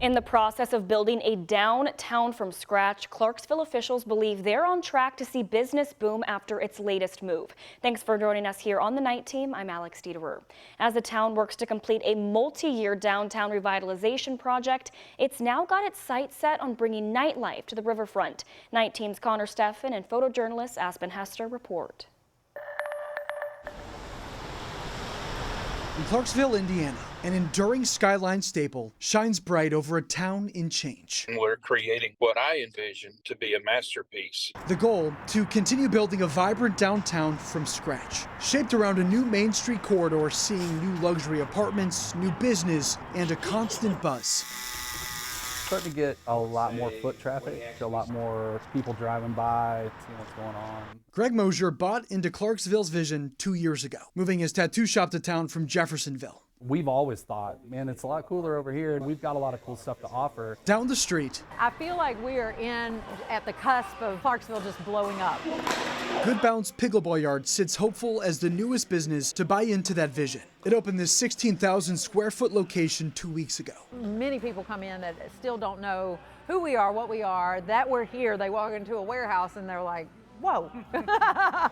In the process of building a downtown from scratch, Clarksville officials believe they're on track to see business boom after its latest move. Thanks for joining us here on the Night Team. I'm Alex Dieterer. As the town works to complete a multi-year downtown revitalization project, it's now got its sights set on bringing nightlife to the riverfront. Night Team's Connor Steffen and photojournalist Aspen Hester report. In Clarksville, Indiana, an enduring skyline staple shines bright over a town in change. We're creating what I envision to be a masterpiece. The goal, to continue building a vibrant downtown from scratch, shaped around a new Main Street corridor seeing new luxury apartments, new business, and a constant buzz. Starting to get a lot more foot traffic, a lot more people driving by, seeing what's going on. Greg Mosier bought into Clarksville's vision 2 years ago, moving his tattoo shop to town from Jeffersonville. We've always thought, man, it's a lot cooler over here. We've got a lot of cool stuff to offer. Down the street, I feel like we are at the cusp of Clarksville just blowing up. Good Bounce Pickleball Yard sits hopeful as the newest business to buy into that vision. It opened this 16,000 square foot location 2 weeks ago. Many people come in that still don't know who we are, what we are, that we're here. They walk into a warehouse and they're like, whoa.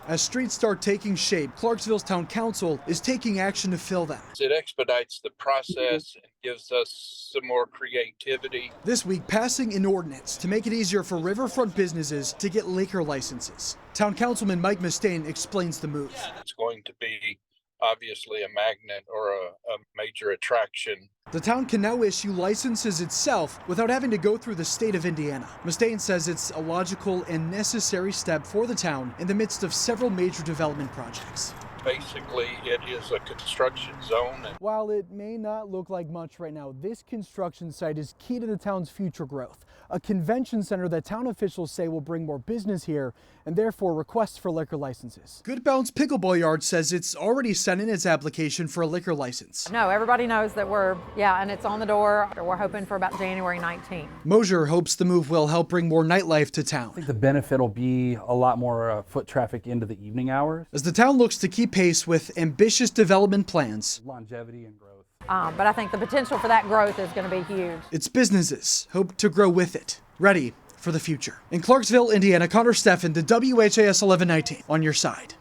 As streets start taking shape, Clarksville's town council is taking action to fill them. It expedites the process and gives us some more creativity. This week, passing an ordinance to make it easier for riverfront businesses to get liquor licenses. Town Councilman Mike Mustaine explains the move. It's going to be obviously a magnet or a major attraction. The town can now issue licenses itself without having to go through the state of Indiana. Mustaine says it's a logical and necessary step for the town in the midst of several major development projects. Basically, it is a construction zone. While it may not look like much right now, this construction site is key to the town's future growth. A convention center that town officials say will bring more business here and therefore requests for liquor licenses. Good Bounce Pickleball Yard says it's already sent in its application for a liquor license. No, everybody knows that and it's on the door. We're hoping for about January 19th. Mosier hopes the move will help bring more nightlife to town. I think the benefit will be a lot more foot traffic into the evening hours. As the town looks to keep pace with ambitious development plans. Longevity and growth. But I think the potential for that growth is going to be huge. Its businesses hope to grow with it, ready for the future. In Clarksville, Indiana, Connor Steffen, the WHAS 1119 on your side.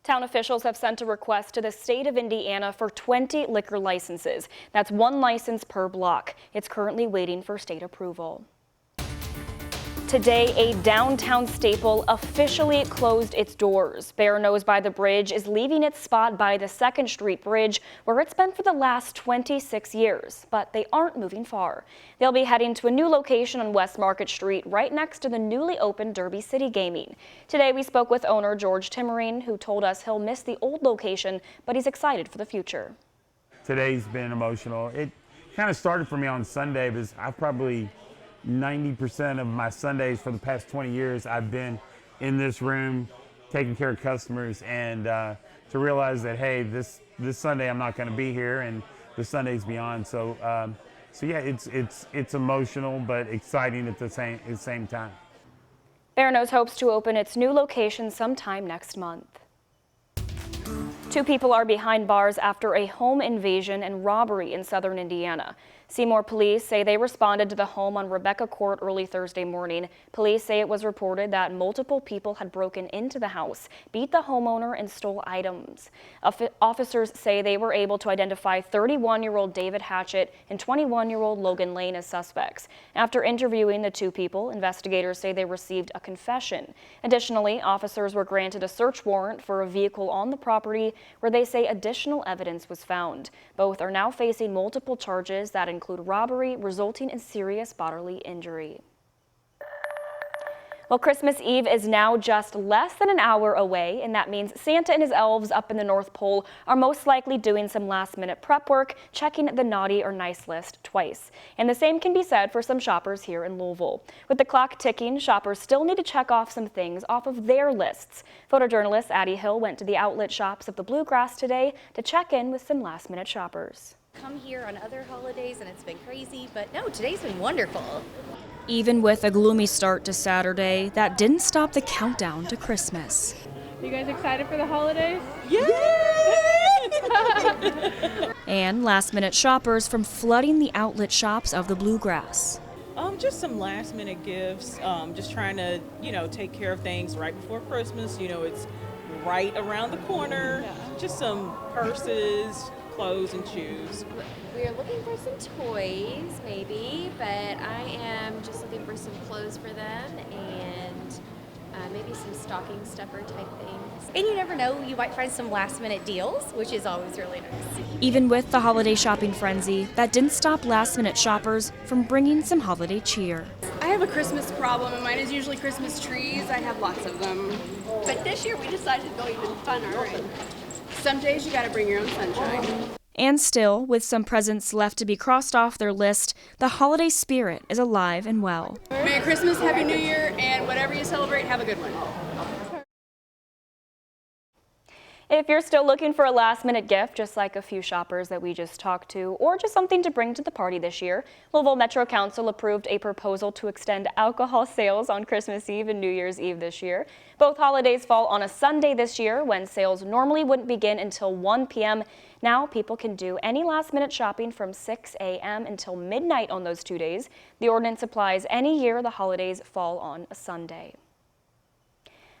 Town officials have sent a request to the state of Indiana for 20 liquor licenses. That's one license per block. It's currently waiting for state approval. Today, a downtown staple officially closed its doors. Bear Nose by the Bridge is leaving its spot by the 2nd Street Bridge, where it's been for the last 26 years. But they aren't moving far. They'll be heading to a new location on West Market Street, right next to the newly opened Derby City Gaming. Today, we spoke with owner George Timmerine, who told us he'll miss the old location, but he's excited for the future. Today's been emotional. It kind of started for me on Sunday, because I've probably 90% of my Sundays for the past 20 years, I've been in this room taking care of customers, and to realize that, hey, this Sunday I'm not going to be here, and the Sundays beyond. So yeah, it's emotional but exciting at the same time. Bear Nose hopes to open its new location sometime next month. 2 people are behind bars after a home invasion and robbery in southern Indiana. Seymour police say they responded to the home on Rebecca Court early Thursday morning. Police say it was reported that multiple people had broken into the house, beat the homeowner, and stole items. Officers say they were able to identify 31-year-old David Hatchett and 21-year-old Logan Lane as suspects. After interviewing the 2 people, investigators say they received a confession. Additionally, officers were granted a search warrant for a vehicle on the property where they say additional evidence was found. Both are now facing multiple charges that include robbery resulting in serious bodily injury. Well, Christmas Eve is now just less than an hour away, and that means Santa and his elves up in the North Pole are most likely doing some last-minute prep work, checking the naughty or nice list twice. And the same can be said for some shoppers here in Louisville. With the clock ticking, shoppers still need to check off some things off of their lists. Photojournalist Addie Hill went to the outlet shops of the Bluegrass today to check in with some last-minute shoppers. Come here on other holidays and it's been crazy, but no, today's been wonderful. Even with a gloomy start to Saturday, that didn't stop the countdown to Christmas. You guys excited for the holidays? Yay! And last-minute shoppers from flooding the outlet shops of the Bluegrass. Just some last minute gifts, just trying to, take care of things right before Christmas. It's right around the corner. Just some purses, clothes, and shoes. We're looking for some toys, maybe, but I am just looking for some clothes for them and maybe some stocking stuffer type things. And you never know, you might find some last minute deals, which is always really nice. Even with the holiday shopping frenzy, that didn't stop last-minute shoppers from bringing some holiday cheer. I have a Christmas problem, and mine is usually Christmas trees. I have lots of them. But this year we decided to go even funner, and some days you gotta bring your own sunshine. And still, with some presents left to be crossed off their list, the holiday spirit is alive and well. Merry Christmas, Happy New Year, and whatever you celebrate, have a good one. If you're still looking for a last-minute gift, just like a few shoppers that we just talked to, or just something to bring to the party this year, Louisville Metro Council approved a proposal to extend alcohol sales on Christmas Eve and New Year's Eve this year. Both holidays fall on a Sunday this year, when sales normally wouldn't begin until 1 p.m. Now people can do any last-minute shopping from 6 a.m. until midnight on those 2 days. The ordinance applies any year the holidays fall on a Sunday.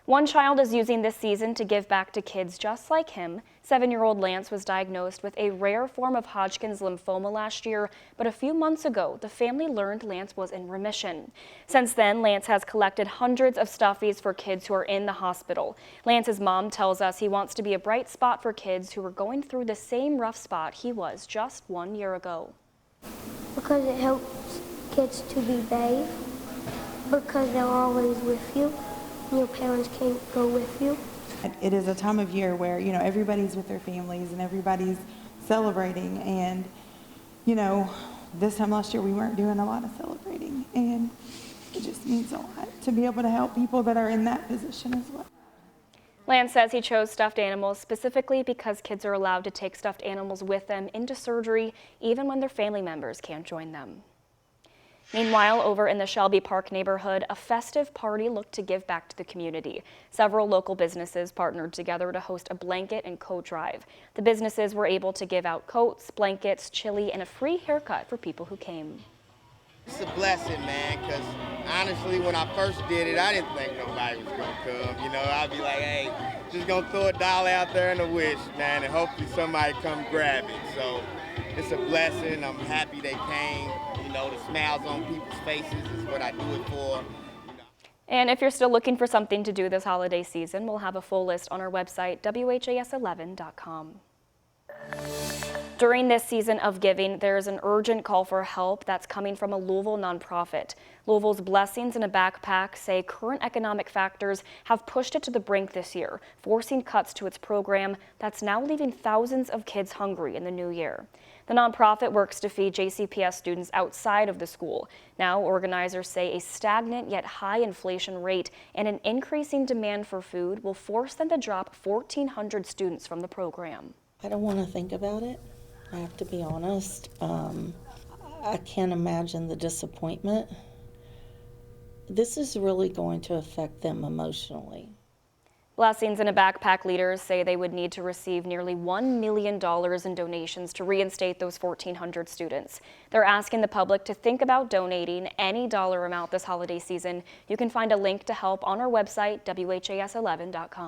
One child is using this season to give back to kids just like him. 7-year-old Lance was diagnosed with a rare form of Hodgkin's lymphoma last year, but a few months ago, the family learned Lance was in remission. Since then, Lance has collected hundreds of stuffies for kids who are in the hospital. Lance's mom tells us he wants to be a bright spot for kids who are going through the same rough spot he was just 1 year ago. Because it helps kids to be brave, because they're always with you. Your parents can't go with you. It is a time of year where, everybody's with their families and everybody's celebrating. And, this time last year we weren't doing a lot of celebrating. And it just means a lot to be able to help people that are in that position as well. Lance says he chose stuffed animals specifically because kids are allowed to take stuffed animals with them into surgery, even when their family members can't join them. Meanwhile, over in the Shelby Park neighborhood, a festive party looked to give back to the community. Several local businesses partnered together to host a blanket and coat drive. The businesses were able to give out coats, blankets, chili, and a free haircut for people who came. It's a blessing, man, because honestly, when I first did it, I didn't think nobody was going to come. I'd be like, hey, just going to throw a dollar out there and a wish, man, and hopefully somebody come grab it. So it's a blessing. I'm happy they came. The smiles on people's faces is what I do it for. And if you're still looking for something to do this holiday season, we'll have a full list on our website, WHAS11.com. During this season of giving, there's an urgent call for help that's coming from a Louisville nonprofit. Louisville's Blessings in a Backpack say current economic factors have pushed it to the brink this year, forcing cuts to its program that's now leaving thousands of kids hungry in the new year. The nonprofit works to feed JCPS students outside of the school. Now, organizers say a stagnant yet high inflation rate and an increasing demand for food will force them to drop 1,400 students from the program. I don't want to think about it. I have to be honest. I can't imagine the disappointment. This is really going to affect them emotionally. Blessings in a Backpack leaders say they would need to receive nearly $1 million in donations to reinstate those 1,400 students. They're asking the public to think about donating any dollar amount this holiday season. You can find a link to help on our website, WHAS11.com.